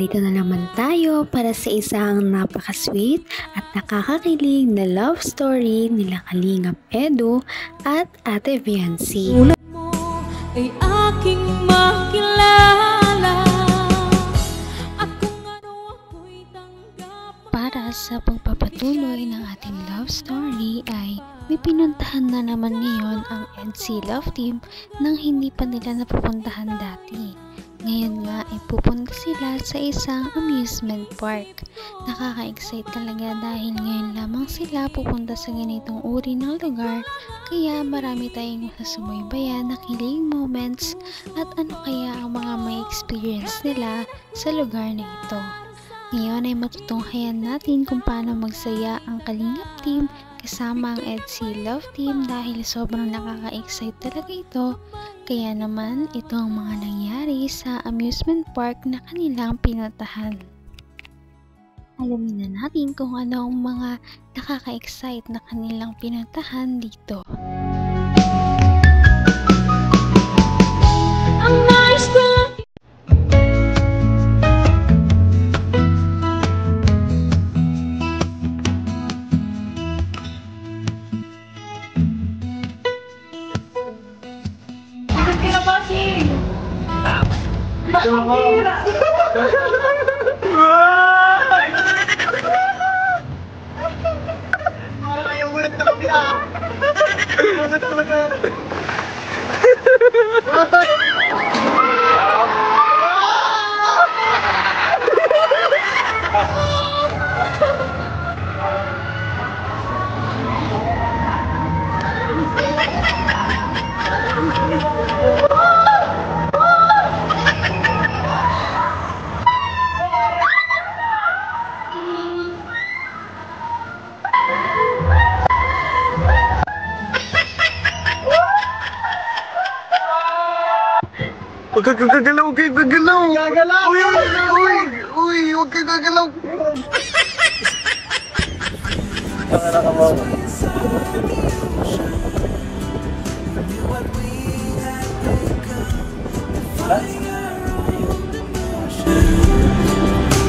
narito na naman tayo para sa isang napaka-sweet at nakakakilig na love story nila Kalingap Edu at Ate Viancy. Ulat mo ay aking makilala at kung ano ako'y tanggap. Para sa pagpapatuloy ng ating love story ay may pinuntahan na naman ngayon ang EDSI Love Team nang hindi pa nila napupuntahan dati. Ngayon nga ay pupunta sila sa isang amusement park. Nakaka-excite talaga dahil ngayon lamang sila pupunta sa ganitong uri ng lugar, kaya marami tayong masasubaybayan na kilig moments at ano kaya ang mga may experience nila sa lugar na ito. Ngayon ay matutunghayan natin kung paano magsaya ang Kalingap Team kasama ang EDSI Love Team dahil sobrang nakaka-excite talaga ito. Kaya naman ito ang mga nangyari sa amusement park na kanilang pinuntahan. Alamin na natin kung ano ang mga nakaka-excite na kanilang pinuntahan dito. Ang nice ko Huwag kang gagalaw, huwag kang gagalaw! Gagalaw! Uy, huwag kang gagalaw! Pangalan ka mo.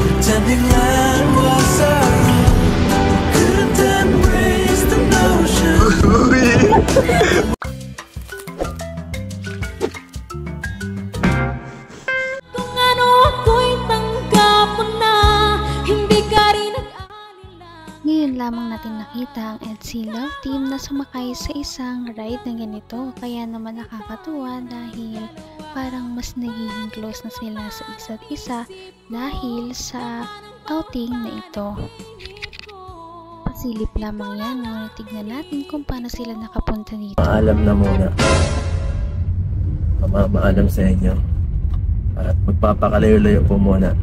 Pretending land was our own, couldn't embrace the notion. Ngayon lamang natin nakita ang EDSI Love Team na sumakay sa isang ride na ganito, kaya naman nakakatuwa dahil parang mas nagiging close na sila sa isa't isa dahil sa outing na ito. Pasilip lamang yan, ngunit tignan natin kung paano sila nakapunta dito. Paalam na muna. Mamaalam sa inyo. At magpapakalayo-layo po muna.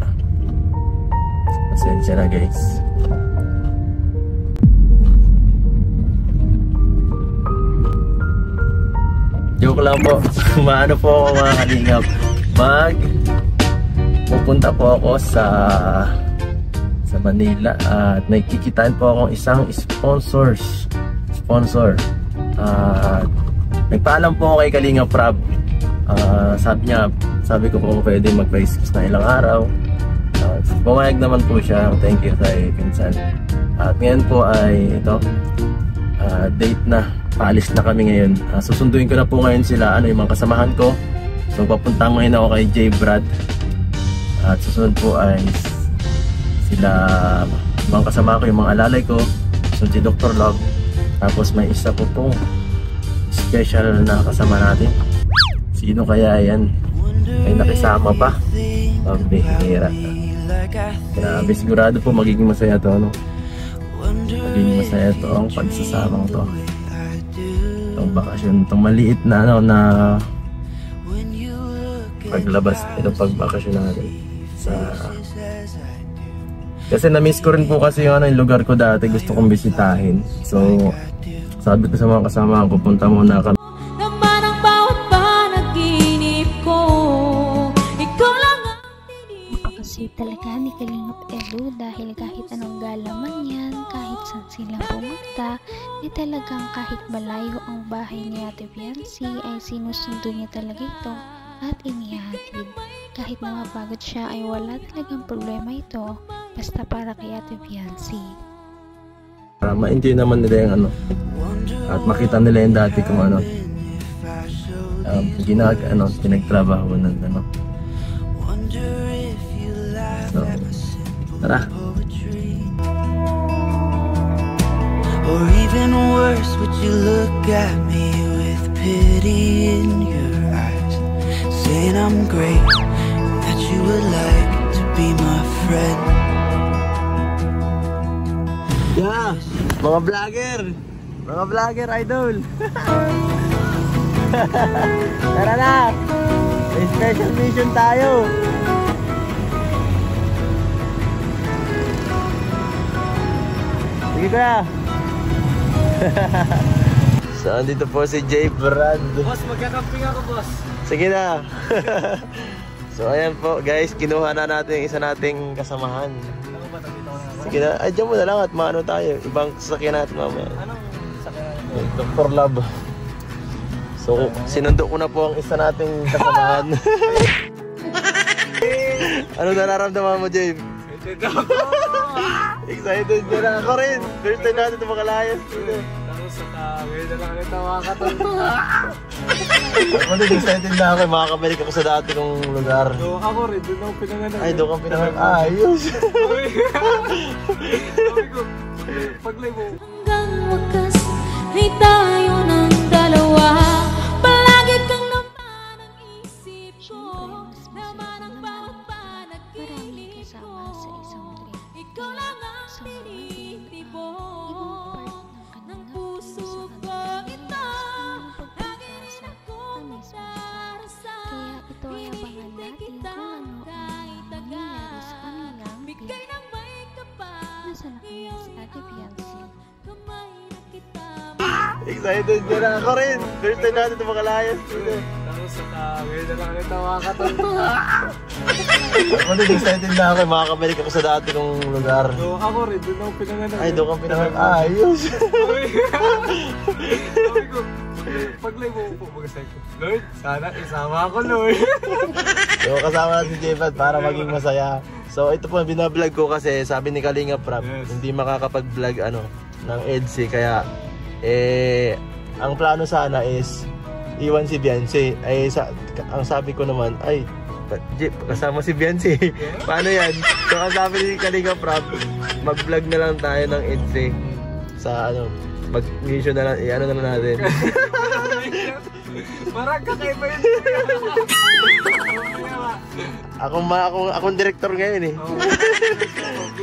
Pasensya na guys. Joke lang po. Maano po ako mga kalingap. Pupunta po ako sa Manila at may kikitain po akong isang sponsor. Nagpaalam po ako kay Kalingap Rab. Sabi ko po pwede mag-face na ilang araw. Pumayag naman po siya. Thank you kay Pinsan. At ngayon po ay ito, date na. Paalis na kami ngayon. Susunduin ko na po ngayon sila, yung mga kasamahan ko. So papunta ngayon ako kay J. Brad. At susunod po ay sila, mga kasama ko, yung mga alalay ko. So si Dr. Love. Tapos may isa po pong special na kasama natin. Sino kaya yan? Ay nakisama pa. Pambihira. Grabe, sigurado po magiging masaya to, no? Magiging masaya to ang pagsasamang to. Itong bakasyon, itong maliit na na paglabas, itong pagbakasyon natin kasi na-miss ko rin po kasi yung lugar ko dati, gusto kong bisitahin. So sabi ko sa mga kasama ko, punta muna kami. Naman ang bawat panaginip ko, ikaw lang ang tinig. Napakasweet talaga ni Kalingap Edu dahil kahit anong gala man yan, kahit saan sila pumunta, talagang kahit malayo ang bahay ni Ate Viancy ay sinusundo niya talaga ito at inihatid. Kahit na mapagod siya ay wala talagang problema ito basta para kay Ate Viancy. Para ma-enjoy naman nila yung ano at makita nila yung dati kung ano pinagtrabaho ng ano. So, tara. Or even worse, would you look at me with pity in your eyes, saying I'm great, and that you would like to be my friend? Yeah, mga vlogger idol. Tara na, may special mission tayo. Sige kuya. So andito po si J. Brand. Boss, magkakamping ako, boss. Sige na. So ayan po guys, kinuha na natin yung isa nating kasamahan. Sige na, ay dyan mo na lang at maano tayo. Ibang sasakyan natin mamaya. Anong sakyan? Dr. Love. So sinundo ko na po ang isa nating kasamahan. Ano nararamdaman mo, James? Excited ka na ako rin. First time natin ito makalayas. Tapos sa kami na lang ito makakatulog. Ako din excited na ako. Makakabalik ako sa dati kong lugar. So ako rin, doon ako pinanganak. Ay, doon kang pinanganak. Ayos. Sabi ko, paglay mo. Hanggang wakas ay tayo ng dalawa. Palagi kang naman ang isip ko. Naman ang bawat panaginip ko. Sa isang trip. Ikaw lang ang Sa mga tinitibok ng puso ko. Ito, lagi rin akong magdarasal. Kaya ito ay abangan natin kung ano ang mangyayari sa kanilang Bigay ng may kapal. Nasa na kaya si Ate Viancy. Kamay na kita. Excited ka na ako rin. First time natin ito makalayas. Tapos sa kami na lang ito makakatulog. Ako din excited na ako. Makakabalik ako sa dati kong lugar. So ako rin, doon ako pinanganak. Ay, doon kang pinanganak. Ayos. Sabi ko, paglay mo po, magasay ko. Lord, sana isama ako, Lord. So kasama natin si J-Pad para maging masaya. So ito po binablog ko kasi sabi ni Kalinga Prab, Yes. hindi makakapag-vlog ng EDSI kaya ang plano sana is iwan si Viancy. Ang sabi ko naman ay Jeep, kasama si Viancy. Paano yan? So ang sabi ni Kalinga Prab, mag-vlog na lang tayo ng EDSI sa mag-mission na lang, ano na lang natin. Parang kakaiba yun. Akong director ngayon eh.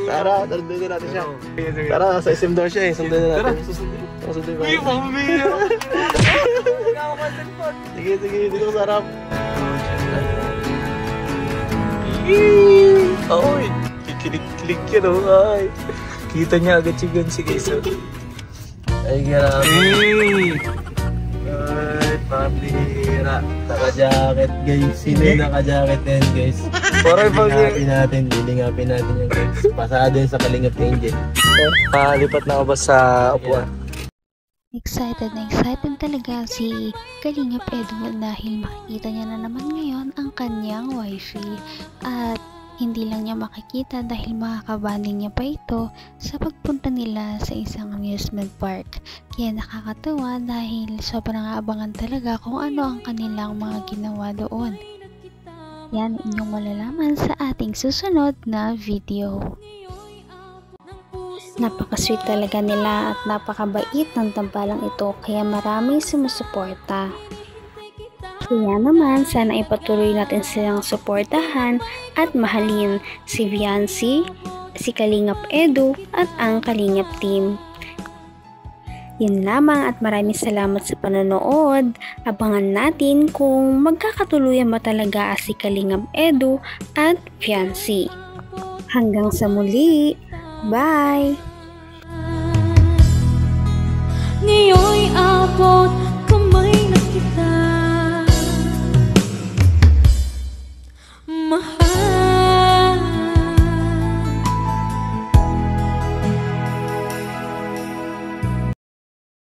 Tara, sundan na natin siya. Tara, sa SM daw siya eh. Sundan na natin. Tara, Sundan uy, na. pamamaya. Sige, dito sa harap. Oy, kikilig yan oh. Ay. Kita niya agad si Gansi guys. Ay, grabe. Ay, pambira. Naka-jacket guys. Sino yung naka-jacket yan guys? Parang pag Lilingapin natin yan guys. Pasado yun sa Kalingap Angel. lipat na ako ba sa upuan? Excited na excited talaga si Kalingap Edu dahil makikita niya na naman ngayon ang kanyang wifey at hindi lang niya makikita dahil makakabanding niya pa ito sa pagpunta nila sa isang amusement park. Kaya nakakatawa dahil sobrang abangan talaga kung ano ang kanilang mga ginawa doon. Yan inyong malalaman sa ating susunod na video. Napaka-sweet talaga nila at napakabait ng tambalang ito kaya maraming sumusuporta. Kaya naman sana ipatuloy natin silang suportahan at mahalin si Viancy, si Kalingap Edu at ang Kalingap team. Yun lamang at maraming salamat sa panonood. Abangan natin kung magkakatuluyan ba talaga si Kalingap Edu at Viancy. Hanggang sa muli! Bye! Ngayon'y abot